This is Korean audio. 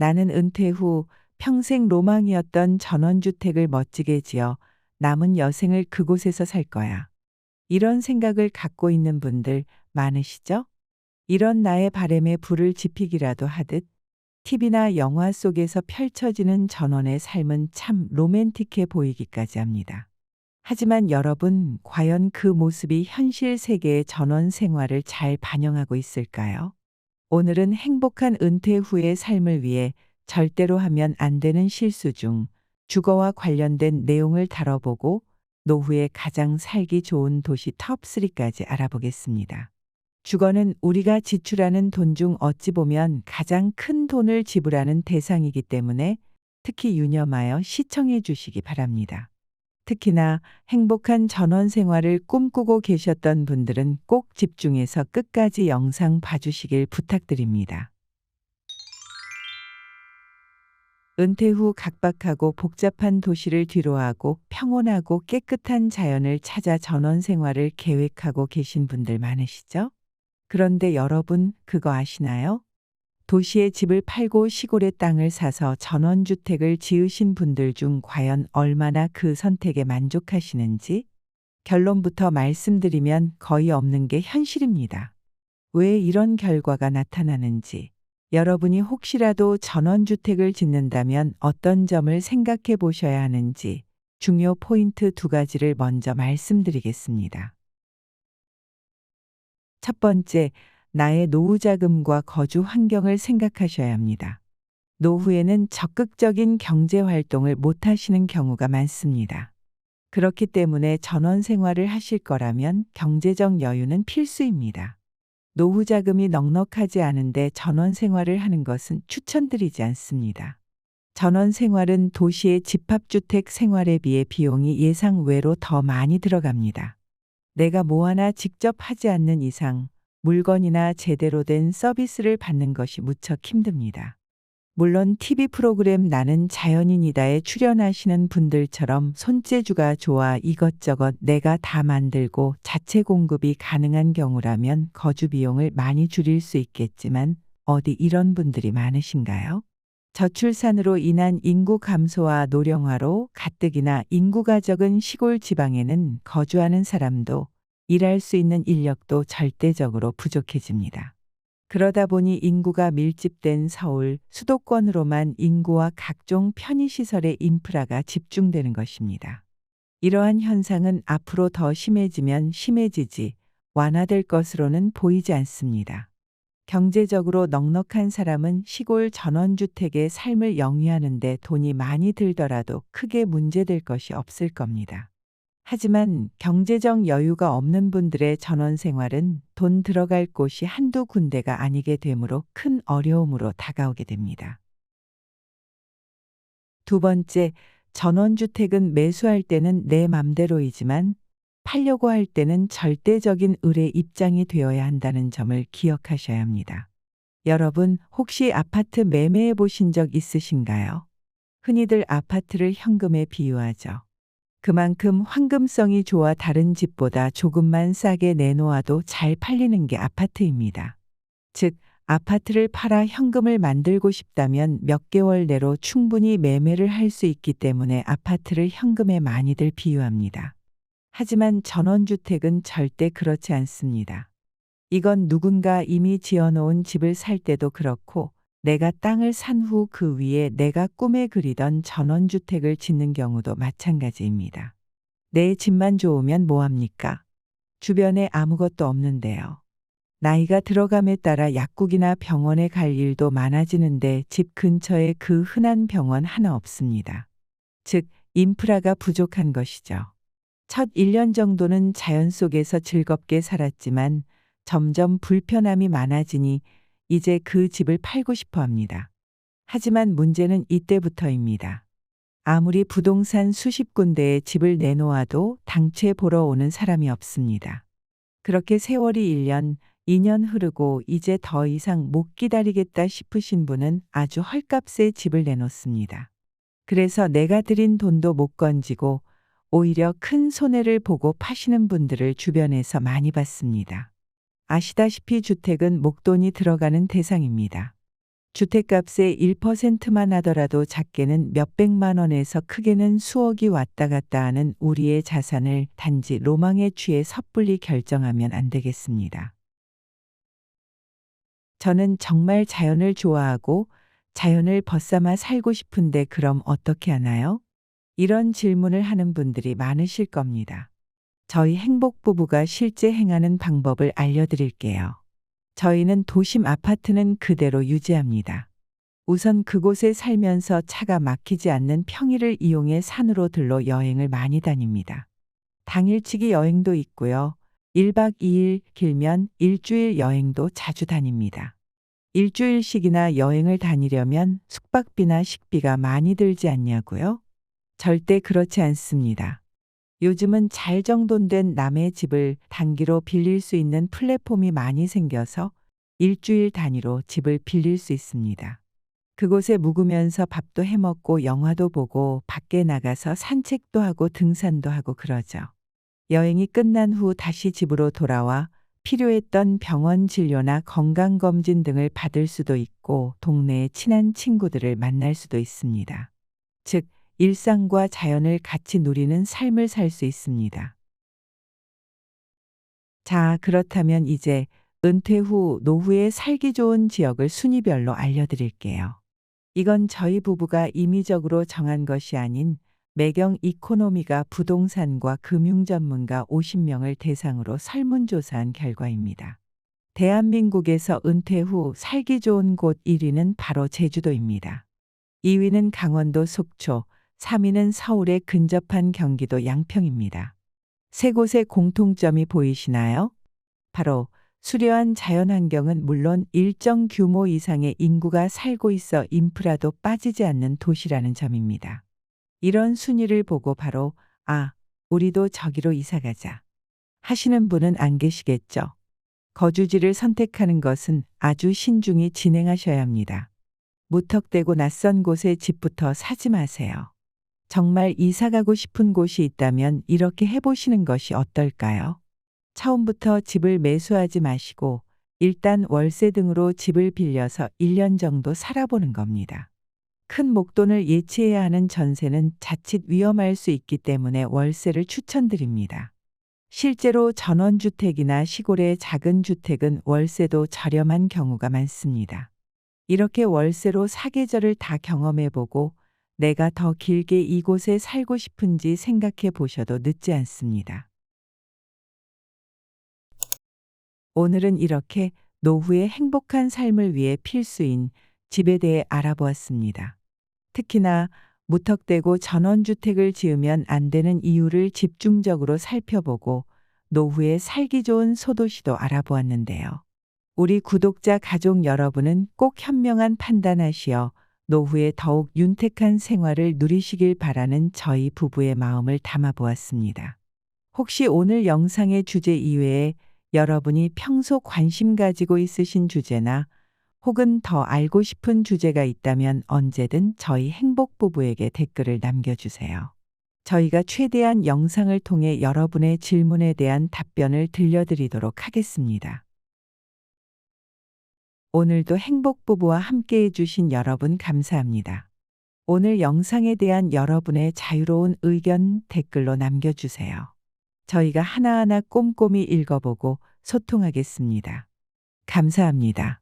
나는 은퇴 후 평생 로망이었던 전원주택을 멋지게 지어 남은 여생을 그곳에서 살 거야. 이런 생각을 갖고 있는 분들 많으시죠? 이런 나의 바램에 불을 지피기라도 하듯 TV나 영화 속에서 펼쳐지는 전원의 삶은 참 로맨틱해 보이기까지 합니다. 하지만 여러분, 과연 그 모습이 현실 세계의 전원 생활을 잘 반영하고 있을까요? 오늘은 행복한 은퇴 후의 삶을 위해 절대로 하면 안 되는 실수 중 주거와 관련된 내용을 다뤄보고 노후에 가장 살기 좋은 도시 톱3까지 알아보겠습니다. 주거는 우리가 지출하는 돈 중 어찌 보면 가장 큰 돈을 지불하는 대상이기 때문에 특히 유념하여 시청해 주시기 바랍니다. 특히나 행복한 전원 생활을 꿈꾸고 계셨던 분들은 꼭 집중해서 끝까지 영상 봐주시길 부탁드립니다. 은퇴 후 각박하고 복잡한 도시를 뒤로하고 평온하고 깨끗한 자연을 찾아 전원 생활을 계획하고 계신 분들 많으시죠? 그런데 여러분, 그거 아시나요? 도시에 집을 팔고 시골에 땅을 사서 전원주택을 지으신 분들 중 과연 얼마나 그 선택에 만족하시는지 결론부터 말씀드리면 거의 없는 게 현실입니다. 왜 이런 결과가 나타나는지, 여러분이 혹시라도 전원주택을 짓는다면 어떤 점을 생각해 보셔야 하는지 중요 포인트 2가지를 먼저 말씀드리겠습니다. 첫 번째, 나의 노후 자금과 거주 환경을 생각하셔야 합니다. 노후에는 적극적인 경제 활동을 못 하시는 경우가 많습니다. 그렇기 때문에 전원 생활을 하실 거라면 경제적 여유는 필수입니다. 노후 자금이 넉넉하지 않은데 전원 생활을 하는 것은 추천드리지 않습니다. 전원 생활은 도시의 집합주택 생활에 비해 비용이 예상외로 더 많이 들어갑니다. 내가 뭐 하나 직접 하지 않는 이상 물건이나 제대로 된 서비스를 받는 것이 무척 힘듭니다. 물론 TV 프로그램 나는 자연인이다에 출연하시는 분들처럼 손재주가 좋아 이것저것 내가 다 만들고 자체 공급이 가능한 경우라면 거주 비용을 많이 줄일 수 있겠지만 어디 이런 분들이 많으신가요? 저출산으로 인한 인구 감소와 노령화로 가뜩이나 인구가 적은 시골 지방에는 거주하는 사람도 일할 수 있는 인력도 절대적으로 부족해집니다. 그러다 보니 인구가 밀집된 서울, 수도권으로만 인구와 각종 편의시설의 인프라가 집중되는 것입니다. 이러한 현상은 앞으로 더 심해지면 심해지지 완화될 것으로는 보이지 않습니다. 경제적으로 넉넉한 사람은 시골 전원주택의 삶을 영위하는 데 돈이 많이 들더라도 크게 문제될 것이 없을 겁니다. 하지만 경제적 여유가 없는 분들의 전원 생활은 돈 들어갈 곳이 한두 군데가 아니게 되므로 큰 어려움으로 다가오게 됩니다. 두 번째, 전원주택은 매수할 때는 내 맘대로이지만 팔려고 할 때는 절대적인 을의 입장이 되어야 한다는 점을 기억하셔야 합니다. 여러분, 혹시 아파트 매매해 보신 적 있으신가요? 흔히들 아파트를 현금에 비유하죠. 그만큼 황금성이 좋아 다른 집보다 조금만 싸게 내놓아도 잘 팔리는 게 아파트입니다. 즉, 아파트를 팔아 현금을 만들고 싶다면 몇 개월 내로 충분히 매매를 할 수 있기 때문에 아파트를 현금에 많이들 비유합니다. 하지만 전원주택은 절대 그렇지 않습니다. 이건 누군가 이미 지어놓은 집을 살 때도 그렇고 내가 땅을 산 후 그 위에 내가 꿈에 그리던 전원주택을 짓는 경우도 마찬가지입니다. 내 집만 좋으면 뭐합니까? 주변에 아무것도 없는데요. 나이가 들어감에 따라 약국이나 병원에 갈 일도 많아지는데 집 근처에 그 흔한 병원 하나 없습니다. 즉, 인프라가 부족한 것이죠. 첫 1년 정도는 자연 속에서 즐겁게 살았지만 점점 불편함이 많아지니 이제 그 집을 팔고 싶어 합니다. 하지만 문제는 이때부터입니다. 아무리 부동산 수십 군데에 집을 내놓아도 당최 보러 오는 사람이 없습니다. 그렇게 세월이 1년, 2년 흐르고 이제 더 이상 못 기다리겠다 싶으신 분은 아주 헐값에 집을 내놓습니다. 그래서 내가 들인 돈도 못 건지고 오히려 큰 손해를 보고 파시는 분들을 주변에서 많이 봤습니다. 아시다시피 주택은 목돈이 들어가는 대상입니다. 주택값의 1%만 하더라도 작게는 몇백만 원에서 크게는 수억이 왔다 갔다 하는 우리의 자산을 단지 로망에 취해 섣불리 결정하면 안 되겠습니다. 저는 정말 자연을 좋아하고 자연을 벗삼아 살고 싶은데 그럼 어떻게 하나요? 이런 질문을 하는 분들이 많으실 겁니다. 저희 행복부부가 실제 행하는 방법을 알려드릴게요. 저희는 도심 아파트는 그대로 유지합니다. 우선 그곳에 살면서 차가 막히지 않는 평일을 이용해 산으로 들러 여행을 많이 다닙니다. 당일치기 여행도 있고요. 1박 2일 길면 일주일 여행도 자주 다닙니다. 일주일씩이나 여행을 다니려면 숙박비나 식비가 많이 들지 않냐고요? 절대 그렇지 않습니다. 요즘은 잘 정돈된 남의 집을 단기로 빌릴 수 있는 플랫폼이 많이 생겨서 일주일 단위로 집을 빌릴 수 있습니다. 그곳에 묵으면서 밥도 해 먹고 영화도 보고 밖에 나가서 산책도 하고 등산도 하고 그러죠. 여행이 끝난 후 다시 집으로 돌아와 필요했던 병원 진료나 건강검진 등을 받을 수도 있고 동네에 친한 친구들을 만날 수도 있습니다. 즉, 일상과 자연을 같이 누리는 삶을 살 수 있습니다. 자, 그렇다면 이제 은퇴 후 노후에 살기 좋은 지역을 순위별로 알려드릴게요. 이건 저희 부부가 임의적으로 정한 것이 아닌 매경 이코노미가 부동산과 금융 전문가 50명을 대상으로 설문조사한 결과입니다. 대한민국에서 은퇴 후 살기 좋은 곳 1위는 바로 제주도입니다. 2위는 강원도 속초, 3위는 서울에 근접한 경기도 양평입니다. 세 곳의 공통점이 보이시나요? 바로 수려한 자연환경은 물론 일정 규모 이상의 인구가 살고 있어 인프라도 빠지지 않는 도시라는 점입니다. 이런 순위를 보고 바로 우리도 저기로 이사가자 하시는 분은 안 계시겠죠. 거주지를 선택하는 것은 아주 신중히 진행하셔야 합니다. 무턱대고 낯선 곳에 집부터 사지 마세요. 정말 이사가고 싶은 곳이 있다면 이렇게 해보시는 것이 어떨까요? 처음부터 집을 매수하지 마시고 일단 월세 등으로 집을 빌려서 1년 정도 살아보는 겁니다. 큰 목돈을 예치해야 하는 전세는 자칫 위험할 수 있기 때문에 월세를 추천드립니다. 실제로 전원주택이나 시골의 작은 주택은 월세도 저렴한 경우가 많습니다. 이렇게 월세로 사계절을 다 경험해보고 내가 더 길게 이곳에 살고 싶은지 생각해 보셔도 늦지 않습니다. 오늘은 이렇게 노후의 행복한 삶을 위해 필수인 집에 대해 알아보았습니다. 특히나 무턱대고 전원주택을 지으면 안 되는 이유를 집중적으로 살펴보고 노후에 살기 좋은 소도시도 알아보았는데요. 우리 구독자 가족 여러분은 꼭 현명한 판단하시어 노후에 더욱 윤택한 생활을 누리시길 바라는 저희 부부의 마음을 담아보았습니다. 혹시 오늘 영상의 주제 이외에 여러분이 평소 관심 가지고 있으신 주제나 혹은 더 알고 싶은 주제가 있다면 언제든 저희 행복부부에게 댓글을 남겨주세요. 저희가 최대한 영상을 통해 여러분의 질문에 대한 답변을 들려드리도록 하겠습니다. 오늘도 행복부부와 함께 해주신 여러분 감사합니다. 오늘 영상에 대한 여러분의 자유로운 의견 댓글로 남겨주세요. 저희가 하나하나 꼼꼼히 읽어보고 소통하겠습니다. 감사합니다.